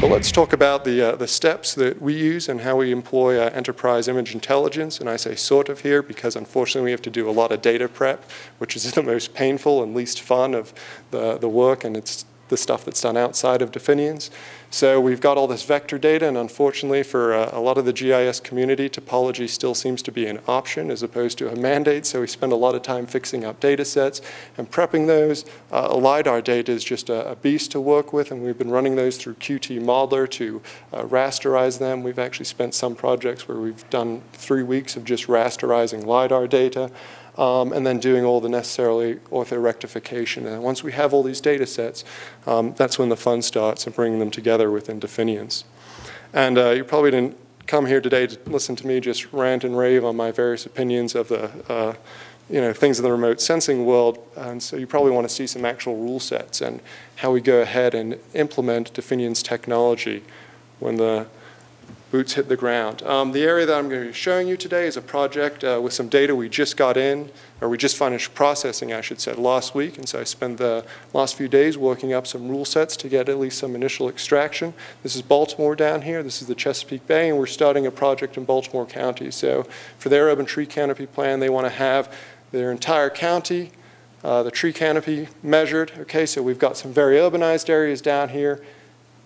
But let's talk about the steps that we use and how we employ enterprise image intelligence. And I say sort of here because unfortunately we have to do a lot of data prep, which is the most painful and least fun of the work, and it's the stuff that's done outside of Definiens. So we've got all this vector data, and unfortunately for a lot of the GIS community, topology still seems to be an option as opposed to a mandate, so we spend a lot of time fixing up data sets and prepping those. LiDAR data is just a beast to work with, and we've been running those through Qt Modeler to rasterize them. We've actually spent some projects where we've done 3 weeks of just rasterizing LiDAR data. And then doing all the necessarily orthorectification. And once we have all these data sets, that's when the fun starts and bringing them together within Definiens. And you probably didn't come here today to listen to me just rant and rave on my various opinions of the things in the remote sensing world. And so you probably want to see some actual rule sets and how we go ahead and implement Definiens technology when the boots hit the ground. The area that I'm going to be showing you today is a project with some data we just got in, or we just finished processing, I should say, last week. And so I spent the last few days working up some rule sets to get at least some initial extraction. This is Baltimore down here. This is the Chesapeake Bay, and we're starting a project in Baltimore County. So for their urban tree canopy plan, they want to have their entire county, the tree canopy measured. Okay, so we've got some very urbanized areas down here,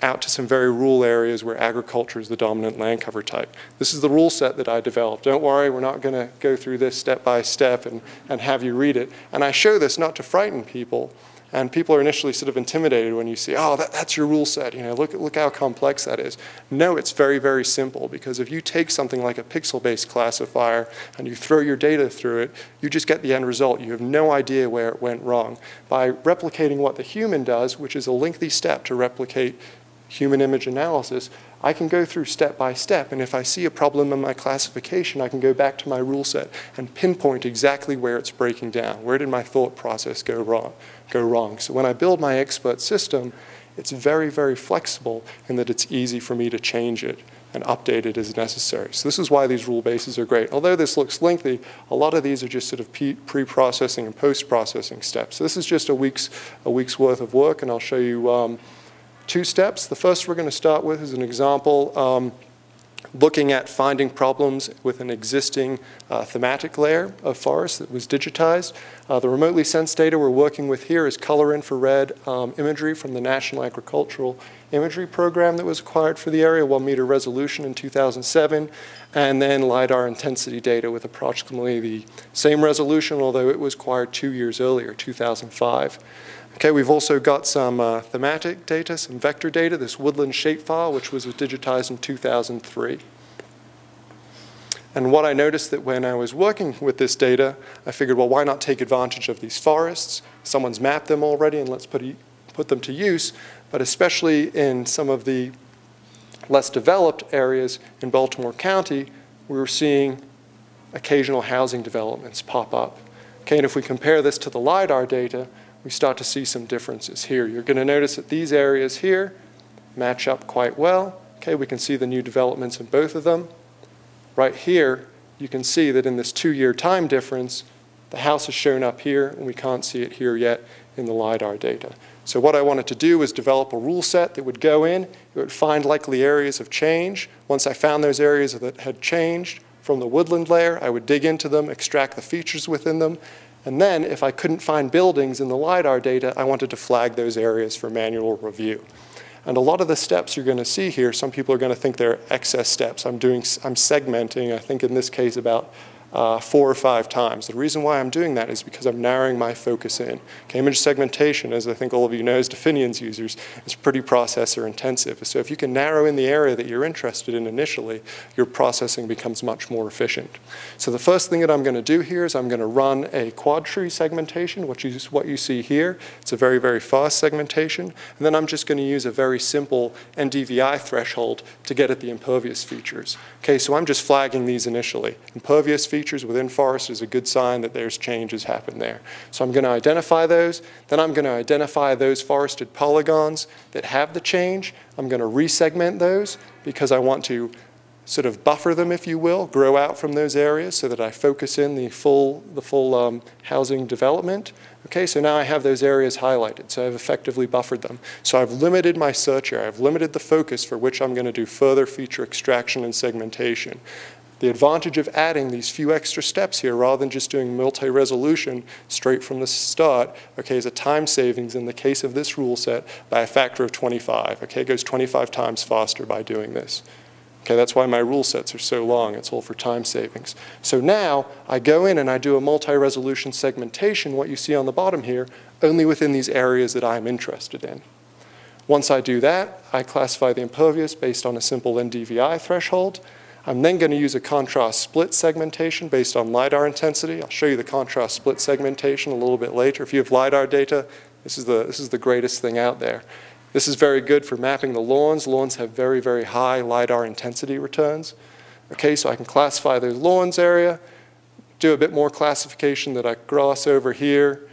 out to some very rural areas where agriculture is the dominant land cover type. This is the rule set that I developed. Don't worry, we're not going to go through this step by step and have you read it. And I show this not to frighten people, and people are initially sort of intimidated when you see, oh, that's your rule set. Look how complex that is. No, it's very, very simple, because if you take something like a pixel-based classifier and you throw your data through it, you just get the end result. You have no idea where it went wrong. By replicating what the human does, which is a lengthy step to replicate human image analysis, I can go through step by step, and if I see a problem in my classification, I can go back to my rule set and pinpoint exactly where it's breaking down. Where did my thought process go wrong? So when I build my expert system, it's very, very flexible in that it's easy for me to change it and update it as necessary. So this is why these rule bases are great. Although this looks lengthy, a lot of these are just sort of pre-processing and post-processing steps. So this is just a week's worth of work, and I'll show you 2 steps. The first we're going to start with is an example looking at finding problems with an existing thematic layer of forest that was digitized. The remotely sensed data we're working with here is color infrared imagery from the National Agricultural Imagery Program that was acquired for the area, 1 meter resolution in 2007, and then LiDAR intensity data with approximately the same resolution, although it was acquired 2 years earlier, 2005. Okay, we've also got some thematic data, some vector data, this woodland shapefile, which was digitized in 2003. And what I noticed that when I was working with this data, I figured, well, why not take advantage of these forests? Someone's mapped them already, and let's put them to use. But especially in some of the less developed areas in Baltimore County, we were seeing occasional housing developments pop up. Okay, and if we compare this to the LiDAR data, we start to see some differences here. You're going to notice that these areas here match up quite well. Okay, we can see the new developments in both of them. Right here, you can see that in this 2-year time difference, the house is shown up here, and we can't see it here yet in the LiDAR data. So what I wanted to do was develop a rule set that would go in, it would find likely areas of change. Once I found those areas that had changed from the woodland layer, I would dig into them, extract the features within them, and then if I couldn't find buildings in the LiDAR data, I wanted to flag those areas for manual review. And a lot of the steps you're going to see here, some people are going to think they're excess steps. I'm segmenting, I think in this case, about 4 or 5 times. The reason why I'm doing that is because I'm narrowing my focus in. Okay, image segmentation, as I think all of you know as Definiens users, is pretty processor intensive. So if you can narrow in the area that you're interested in initially, your processing becomes much more efficient. So the first thing that I'm going to do here is I'm going to run a quad tree segmentation, which is what you see here. It's a very, very fast segmentation. And then I'm just going to use a very simple NDVI threshold to get at the impervious features. Okay, so I'm just flagging these initially. Impervious features within forest is a good sign that there's changes happen there. So I'm going to identify those. Then I'm going to identify those forested polygons that have the change. I'm going to resegment those because I want to sort of buffer them, if you will, grow out from those areas so that I focus in the full housing development. Okay, so now I have those areas highlighted, so I've effectively buffered them. So I've limited my search area, I've limited the focus for which I'm going to do further feature extraction and segmentation. The advantage of adding these few extra steps here, rather than just doing multi-resolution straight from the start, okay, is a time savings in the case of this rule set by a factor of 25. Okay, it goes 25 times faster by doing this. Okay, that's why my rule sets are so long. It's all for time savings. So now I go in and I do a multi-resolution segmentation, what you see on the bottom here, only within these areas that I'm interested in. Once I do that, I classify the impervious based on a simple NDVI threshold. I'm then going to use a contrast split segmentation based on LiDAR intensity. I'll show you the contrast split segmentation a little bit later. If you have LiDAR data, this is the greatest thing out there. This is very good for mapping the lawns. Lawns have very, very high LiDAR intensity returns. Okay, so I can classify the lawns area, do a bit more classification that I gloss over here,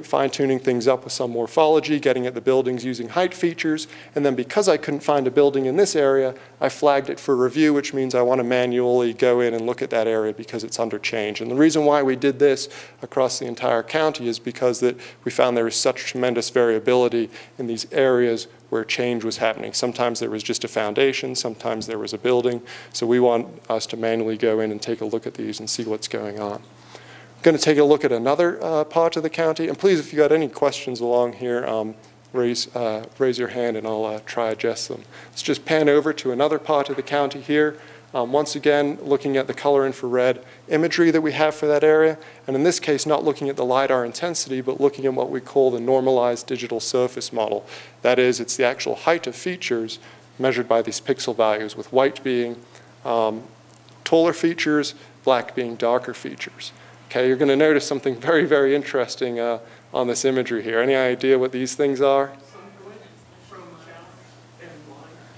fine-tuning things up with some morphology, getting at the buildings using height features, and then because I couldn't find a building in this area, I flagged it for review, which means I want to manually go in and look at that area because it's under change. And the reason why we did this across the entire county is because that we found there was such tremendous variability in these areas where change was happening. Sometimes there was just a foundation, sometimes there was a building, so we want us to manually go in and take a look at these and see what's going on. I'm going to take a look at another part of the county. And please, if you got any questions along here, raise your hand and I'll try to address them. Let's just pan over to another part of the county here. Once again, looking at the color infrared imagery that we have for that area. And in this case, not looking at the LiDAR intensity, but looking at what we call the normalized digital surface model. That is, it's the actual height of features measured by these pixel values, with white being taller features, black being darker features. Okay, you're going to notice something very, very interesting on this imagery here. Any idea what these things are?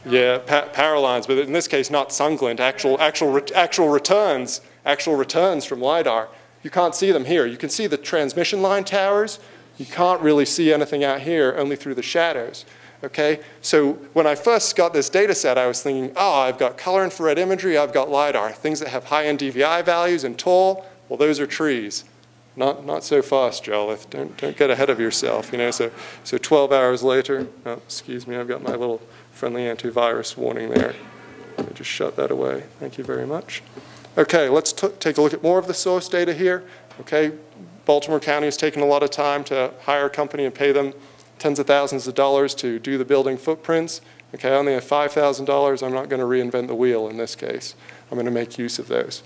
Yeah, power lines, but in this case, not sun glint, actual returns from LiDAR. You can't see them here. You can see the transmission line towers. You can't really see anything out here, only through the shadows. Okay, so when I first got this data set, I was thinking, oh, I've got color infrared imagery, I've got LiDAR, things that have high NDVI values and tall. Well, those are trees. Not so fast, Jarlath. Don't get ahead of yourself. You know, so 12 hours later, oh, excuse me, I've got my little friendly antivirus warning there. Let me just shut that away. Thank you very much. Okay, let's take a look at more of the source data here. Okay, Baltimore County has taken a lot of time to hire a company and pay them tens of thousands of dollars to do the building footprints. Okay, I only have $5,000. I'm not going to reinvent the wheel in this case. I'm going to make use of those.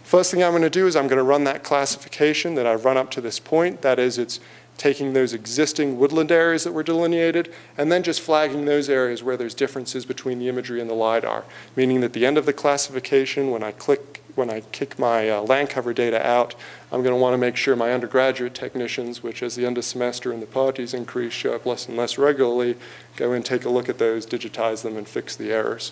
First thing I'm going to do is I'm going to run that classification that I've run up to this point. That is, it's taking those existing woodland areas that were delineated and then just flagging those areas where there's differences between the imagery and the LiDAR, meaning that at the end of the classification, when I kick my land cover data out, I'm going to want to make sure my undergraduate technicians, which as the end of semester and the parties increase show up less and less regularly, go in, take a look at those, digitize them, and fix the errors.